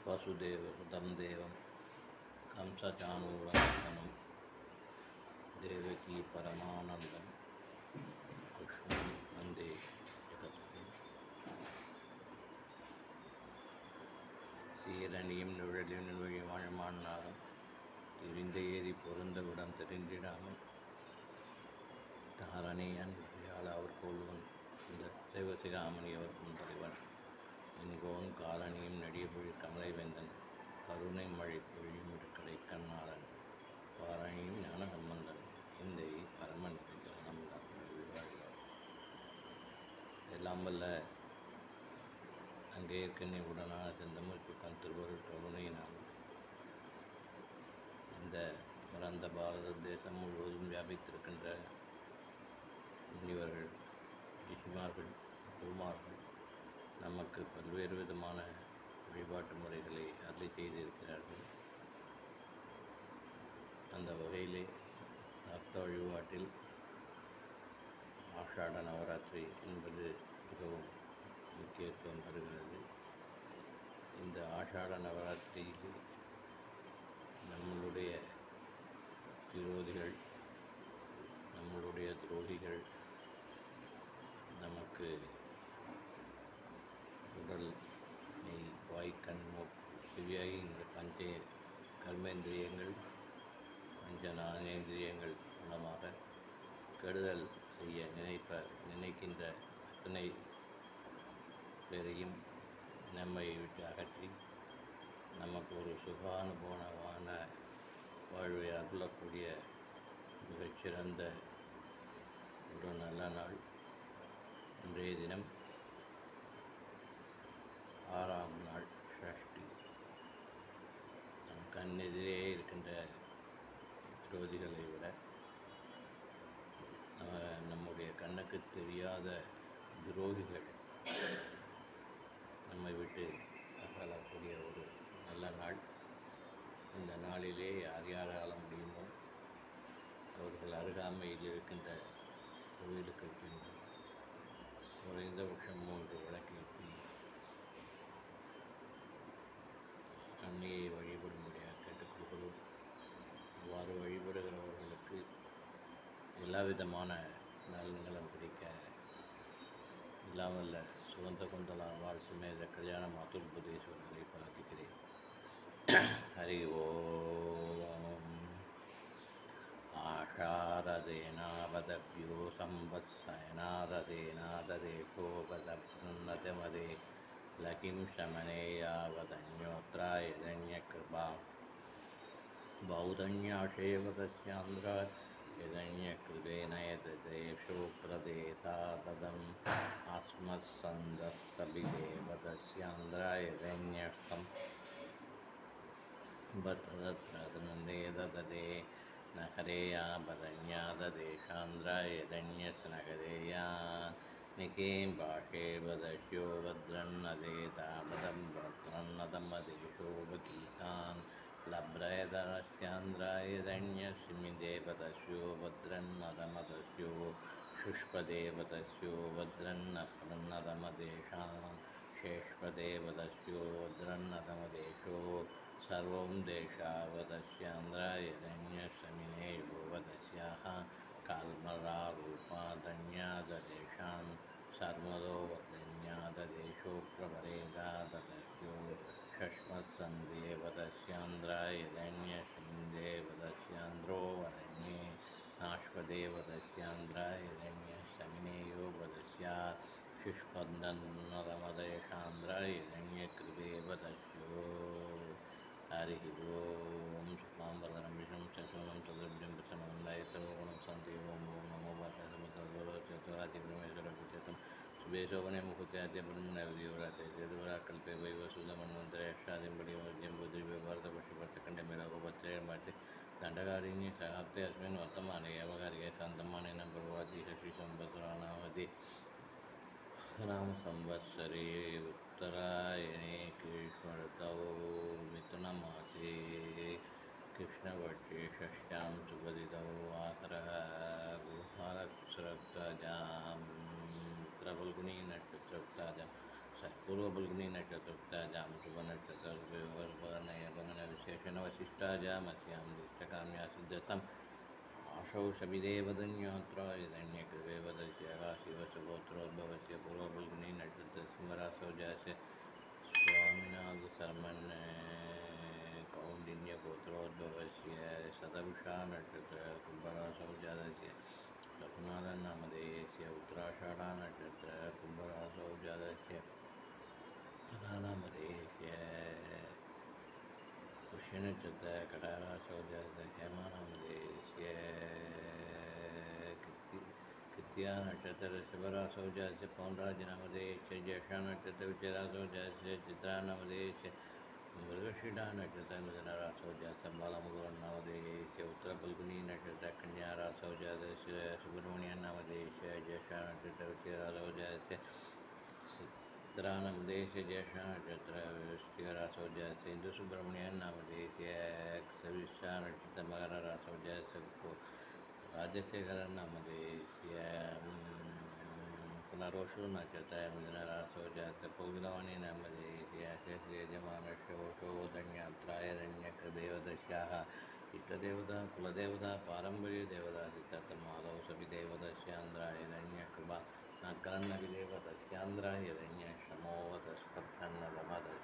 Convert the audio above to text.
वसुदेवसुतं देवं कंसचाणूरमर्दनं देवकी परमानन्दं कृष्णं वन्दे जगद्गुरुं சீரணியும் நுழலின் வழி வாழ்மானாலும் தெரிந்த ஏறி பொருந்த விடம் தெரிந்திடாமல் தாரணியன் வழியால் அவர் கொள்வன் இந்த சிவசிகாமணி அவர்க்கும் தலைவன் என்கோன் காலனியும் நெடியபொழி கமலை வேந்தன் கருணை மழை பொழியும் கடை கண்ணாளன் பாரணியும் ஞான சம்பந்தன் இந்த பரமன் ஞானம் வாழ்வார். எல்லாம் வல்ல அங்கே இருக்கனே உடனான செந்தமிழ் புக்கன் திருவருள் கருணையினாலும் இந்த பரந்த பாரத தேசம் முழுவதும் வியாபித்திருக்கின்ற முனிவர்கள், ரிஷிமார்கள், குருமார்கள் நமக்கு பல்வேறு விதமான வழிபாட்டு முறைகளை அருளி செய்திருக்கிறார்கள். அந்த வகையிலே பக்த வழிபாட்டில் ஆஷாட நவராத்திரி என்பது மிகவும் முக்கியத்துவம் பெறுகிறது. இந்த ஆஷாட நவராத்திரியில் நம்மளுடைய விரோதிகள், நம்மளுடைய துரோகிகள் நமக்கு உடல், மெய், வாய், கண், மூக்கு செவியாகி இந்த பஞ்ச கர்மேந்திரியங்கள், பஞ்ச ஞானேந்திரியங்கள் மூலமாக கெடுதல் செய்ய நினைக்கின்ற அத்தனை பேரையும் நம்மை விட்டு அகற்றி நமக்கு ஒரு சுகானுபவமான வாழ்வை அருளக்கூடிய மிகச்சிறந்த ஒரு நல்ல நாள். இன்றைய தினம் 6ஆம் நாள் ஷஷ்டி. நம் கண்ணெதிரே இருக்கின்ற விரோதிகளை விட நம்முடைய கண்ணுக்கு தெரியாத துரோகிகள் நம்மை விட்டு அகலக்கூடிய ஒரு நல்ல நாள். இந்த நாளிலே யார் யார் ஆள முடியுமோ அவர்கள் அருகாமையில் இருக்கின்ற கோவிலுக்கு சென்று குறைந்தபட்சம் 3 விளக்கேற்றி அன்னையை வழிபடும்படியாக கேட்டுக்கொள்கிறோம். அவ்வாறு வழிபடுகிறவர்களுக்கு எல்லா விதமான நலன்களும் கிடைக்க இல்லாமல் சுகந்த குந்தலாம் வாழ்த்துமேத கல்யாண மாதுர்புதேஸ்வரர்களை பிரார்த்திக்கிறேன். ஹரி ஓம். ஆஷாரதேனாவதப்யோ சம்பத்சயனாரதேநாததேசோபதப்னதமதே லகிம் சமனேயாவதன்யோத்ராயதன்யகிருபா பௌதன்யாஷேவதஸ்யாந்திரா யதன்யகிருபேன யததேஷோப்ரதேதாததம் ஆஸ்மத்சந்தஸ்தபிதேவதஸ்யாந்திராயதன்யஸ்தம் பத்ததத்ரதனந்தேதததே நகரேயா பதன்யாததேஷாந்திராயதன்யஸ்நகரேயா நிகேம் பாஷேவதஸ்யோ வத்ரன்னதேதாபதம் வத்ரன்னதமதேஷோபகீசான் லப்ரயதனஸ்யாந்திராயதன்யஸ்மிதேவதஸ்யோ வத்ரன்னதமதஸ்யோ சுஷ்பதேவதஸ்யோ வத்ரன்னதமதேஷான் சேஷ்பதேவதஸ்யோ வத்ரன்னதமதேஷோ सर्वं देशावदस्यान्द्रायदन्यसमिनेयो वदस्याः काल्मरारूपादन्याददेशान् सर्वदो वदन्याददेशो प्रवरेदाददस्यो षष्मत्सन्देवदस्यान्द्रायदन्यसमिन्देवदस्यान्द्रो वदन्ये नाश्वदेवदस्यान्द्रायदन्यसमिनेयो वदस्या शुष्पन्दन्नरमदेशान्द्रायदन्यकृदेवदस्यो हरि ओम. शुक्लांबरधरं विष्णुं शशिवर्णं चतुर्भुजं प्रसन्नं ध्यायेत् शान्ति. ओम नमो वासुदेवाय शुभेशोभने मुकुत्याद्यपरं नैवेद्योराते चेतुराकल्पे वैवसुदमन्वन्तरे अष्टादिं बुद्धिव्य भारतवर्षवर्तखण्डे मेलगोपत्रे मार्ते दण्डकारिण्ये सहाप्ते अस्मिन् वर्तमाने यवकार्ये शान्तमानेन भगवती शशिसंवत्सराणावधि राम संवत्सरे उत्तरायणे कृष्णऋतौ मिथुनमासे कृष्णपक्षे षष्ठ्यां शुभतिथौ वासरः गुहारक्षरक्ताजां उत्तरफल्गुनी नक्षत्रक्ताजां पूर्वफल्गुनी नक्षत्रक्ताजां शुभनक्षत्रयोः वसिष्ठाजामस्यां दीक्षकाम्या सिद्धतम् आशौ शबिदेवदन्योऽत्र यदन्यकृवेवदस्याशिवसुगोत्रोद्भवस्य पूर्वबल्गुनी नक्षत्रसिंहरासौ जास्य स्वामिनाथशर्मन् कौण्डिन्यगोत्रोद्भवस्य शतविषा नक्षत्र कुम्भरासौ जातस्य रघुनाथनामधेयस्य उत्तराषाढा नक्षत्र कुम्भरासौ जातस्य तथानामधेयस्य पुष्यनक्षत्र कटारासौ जातस्य हेमानामधेयस्य कृत्या नक्षत्र शिवरासौ जातस्य पौंड्राजनामधेयस्य ज्येष्ठा नक्षत्र विजयरासौ जातस्य चित्रानामधेयस्य मृगशीडा नक्षत्र मिथुनरासौ जातस्य बालमुकुरनामधेयस्य उत्तरफल्गुनी नक्षत्र कन्यारासौ जातस्य सुब्रह्मण्यनामधेयस्य ज्येष्ठा नक्षत्र विजयरासौ जातस्य चित्रानामधेयस्य ज्येष्ठा नक्षत्र वृश्चिकरासौ जातस्य हिन्दुसुब्रह्मण्यनामधेयस्य सविष्ठा नक्षत्र मकररासौ जातस्य राजशेखरनामधेयस्य पुनर्वसु नक्षत्र मिथुनरासौ जातस्य पौर्णवाणीनामधेयस्य शेषयजमानस्य वशोधन्यात्रायधन्यकृदेवदस्याः इष्टदेवता कुलदेवता पारम्पर्यदेवता सिद्धार्थमाधव सविदेवदस्यान्द्रायधन्यकृपा नकरन्नविदेवदस्यान्द्रायधन्यशमोवतस्पत्सन्नदमदस्य